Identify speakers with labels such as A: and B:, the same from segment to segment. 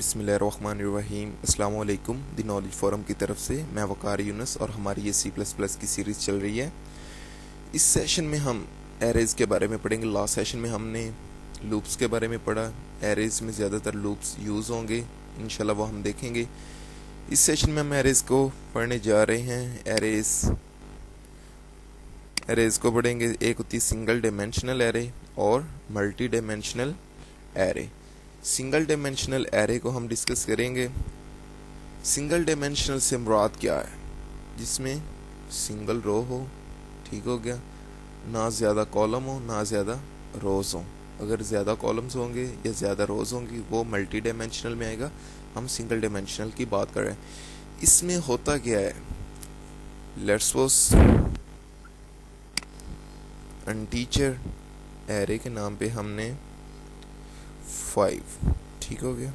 A: बिस्मिल्लाहिर्रहमानिर्रहीम। अस्सलाम वालेकुम। द नॉलेज फोरम की तरफ से मैं वकार यूनुस और हमारी ये C++ की सीरीज़ चल रही है। इस सेशन में हम एरेज़ के बारे में पढ़ेंगे। लास्ट सेशन में हमने लूप्स के बारे में पढ़ा। एरेज़ में ज़्यादातर लूप्स यूज़ होंगे, इंशाल्लाह वो हम देखेंगे। इस सेशन में हम एरेज़ को पढ़ने जा रहे हैं। एरेज़ को पढ़ेंगे। एक होती है सिंगल डायमेंशनल एरे और multi dimensional array. Single dimensional array को हम डिस्कस करेंगे। सिंगल डायमेंशनल से मुराद क्या है? जिसमें सिंगल रो हो, ठीक हो गया, ना ज़्यादा कॉलम हो ना ज़्यादा रोज़ हो। अगर ज़्यादा कॉलम्स होंगे या ज़्यादा रोज़ होंगी वो मल्टी डायमेंशनल में आएगा। हम सिंगल डायमेंशनल की बात कर रहे हैं। इसमें होता क्या है? लेट्स सपोज अनटीचर एरे के नाम पे हमने 5, ठीक हो गया।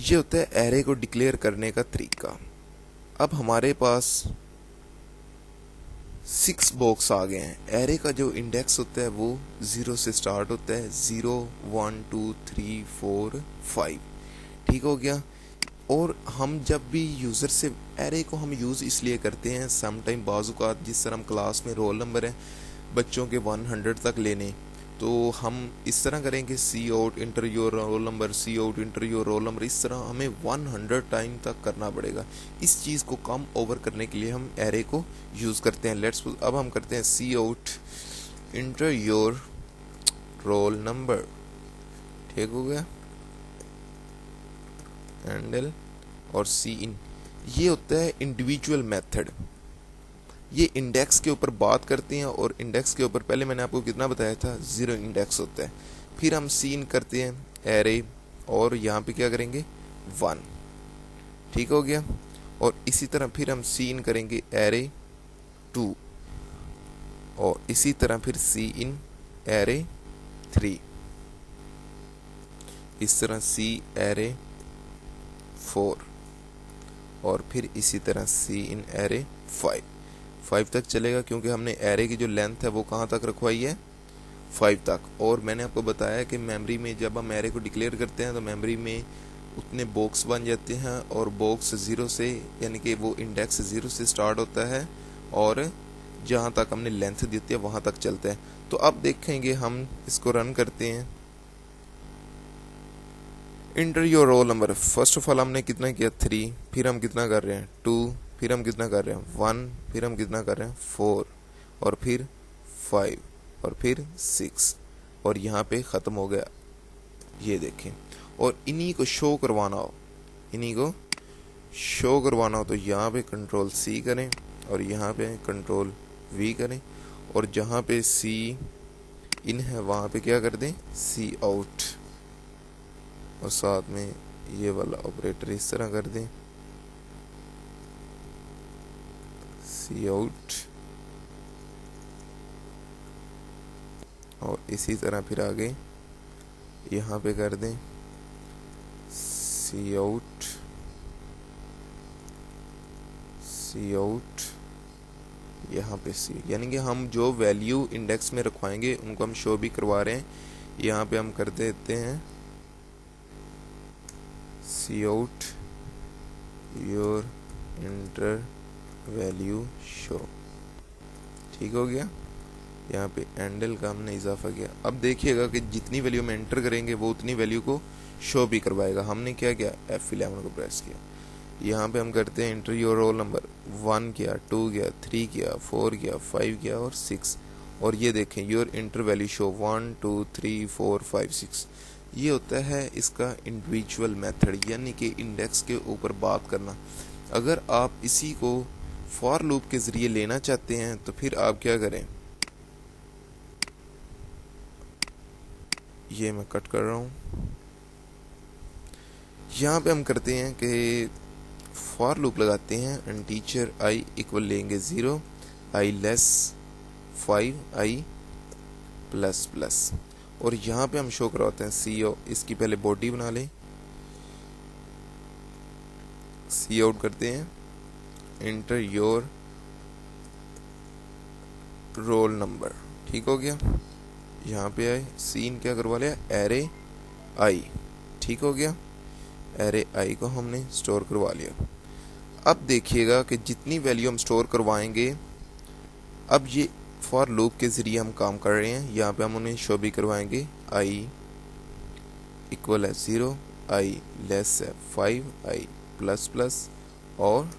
A: ये होता है एरे को डिक्लेयर करने का तरीका। अब हमारे पास 6 बॉक्स आ गए हैं। एरे का जो इंडेक्स होता है वो 0 से स्टार्ट होता है। 0 1 2 3 4 5, ठीक हो गया। और हम जब भी यूज़र से एरे को हम यूज़ इसलिए करते हैं, समटाइम बाज़ुकात जिस तरह हम क्लास में रोल नंबर है बच्चों के 100 तक लेने, तो हम इस तरह करेंगे cout enter your roll number, cout enter your roll number. इस तरह हमें 100 टाइम तक करना पड़ेगा। इस चीज़ को कम ओवर करने के लिए हम एरे को यूज़ करते हैं। लेट्स अब हम करते हैं cout enter your roll number, ठीक हो गया, हैंडल और सी इन। ये होता है इंडिविजुअल मेथड। ये इंडेक्स के ऊपर बात करते हैं और इंडेक्स के ऊपर पहले मैंने आपको कितना बताया था, 0 इंडेक्स होता है। फिर हम सीन करते हैं एरे और यहाँ पे क्या करेंगे 1, ठीक हो गया। और इसी तरह फिर हम सीन करेंगे एरे 2 और इसी तरह फिर सी इन एरे 3, इस तरह सी एरे 4 और फिर इसी तरह सी इन एरे 5 तक चलेगा, क्योंकि हमने एरे की जो लेंथ है वो कहाँ तक रखवाई है, 5 तक। और मैंने आपको बताया कि मेमोरी में जब हम एरे को डिक्लेयर करते हैं तो मेमोरी में उतने बॉक्स बन जाते हैं और बॉक्स 0 से, यानी कि वो इंडेक्स 0 से स्टार्ट होता है और जहाँ तक हमने लेंथ दी है वहाँ तक चलता है। तो अब देखेंगे, हम इसको रन करते हैं। Inter your roll number, first of all हमने कितना किया 3, फिर हम कितना कर रहे हैं 2, फिर हम कितना कर रहे हैं 1, फिर हम कितना कर रहे हैं 4 और फिर 5 और फिर 6 और यहाँ पे ख़त्म हो गया। ये देखें। और इन्हीं को शो करवाना हो तो यहाँ पे कंट्रोल C करें और यहाँ पे कंट्रोल V करें और जहाँ पे C इन है वहाँ पे क्या कर दें, C आउट, और साथ में ये वाला ऑपरेटर इस तरह कर दें, सी आउट, और इसी तरह फिर आगे यहाँ पे कर दें सी आउट, यहाँ पे सी, यानी कि हम जो वैल्यू इंडेक्स में रखवाएंगे उनको हम शो भी करवा रहे हैं। यहाँ पे हम कर देते हैं cout your enter value show, ठीक हो गया। यहाँ पे हैंडल का हमने इजाफा किया। अब देखिएगा कि जितनी वैल्यू में एंटर करेंगे वो उतनी वैल्यू को शो भी करवाएगा। हमने क्या किया, F11 को प्रेस किया। यहाँ पे हम करते हैं इंटर योर रोल नंबर, 1 किया, 2 किया, 3 किया, 4 किया, 5 किया और 6, और ये देखें योर इंटर वैल्यू शो 1 2 3 4 5 6। ये होता है इसका इंडिविजुअल मेथड, यानी कि इंडेक्स के ऊपर बात करना। अगर आप इसी को फॉर लूप के ज़रिए लेना चाहते हैं तो फिर आप क्या करें, ये मैं कट कर रहा हूँ। यहाँ पे हम करते हैं कि फॉर लूप लगाते हैं अनटीचर I इक्वल लेंगे 0, I less 5, I plus plus, और यहाँ पे हम शो करवाते हैं CO। इसकी पहले बॉडी बना लें, सी आउट करते हैं इंटर योर रोल नंबर, ठीक हो गया। यहाँ पे आए सीन क्या करवा लिया, एरे I, ठीक हो गया। एरे आई को हमने स्टोर करवा लिया। अब देखिएगा कि जितनी वैल्यू हम स्टोर करवाएंगे, अब ये फॉर लूप के ज़रिए हम काम कर रहे हैं। यहाँ पे हम उन्हें शो भी करवाएंगे आई इक्वल है 0, आई लेस है 5, आई प्लस प्लस, और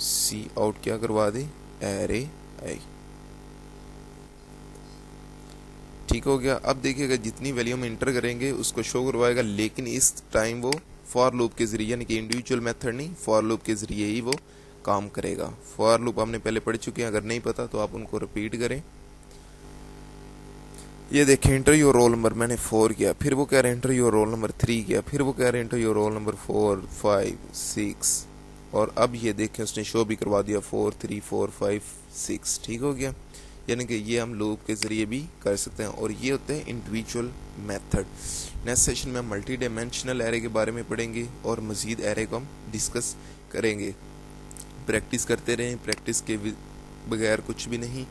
A: सी आउट क्या करवा दे, एरे आई। ठीक हो गया। अब देखिएगा जितनी वैल्यू हम इंटर करेंगे उसको शो करवाएगा, लेकिन इस टाइम वो फॉर लूप के जरिए, यानी कि इंडिविजुअल मेथड नहीं, फॉर लूप के जरिए ही वो काम करेगा। फॉर लूप हमने पहले पढ़ चुके हैं, अगर नहीं पता तो आप उनको रिपीट करें। ये देखें, इंटर योर रोल नंबर मैंने 4 किया, फिर वो कह रहे हैं इंटर योर रोल नंबर 3 किया, फिर वो कह रहे हैं इंटर योर रोल नंबर 4, 5, 6, और अब ये देखें उसने शो भी करवा दिया 4, 3, 4, 5, 6। ठीक हो गया। यानी कि ये हम लूप के ज़रिए भी कर सकते हैं, और ये होते हैं इंडिविजुअल मेथड। नेक्स्ट सेशन में हम मल्टी डायमेंशनल एरे के बारे में पढ़ेंगे और मज़ीद एरे को हम डिस्कस करेंगे। प्रैक्टिस करते रहें, प्रैक्टिस के बगैर कुछ भी नहीं।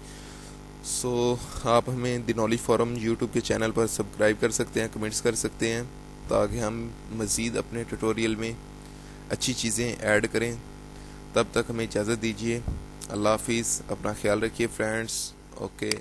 A: आप हमें द नॉलेज फोरम यूट्यूब के चैनल पर सब्सक्राइब कर सकते हैं, कमेंट्स कर सकते हैं, ताकि हम मज़ीद अपने ट्यूटोरियल में अच्छी चीज़ें ऐड करें। तब तक हमें इजाज़त दीजिए। अल्लाह हाफिज़, अपना ख्याल रखिए फ्रेंड्स। ओके।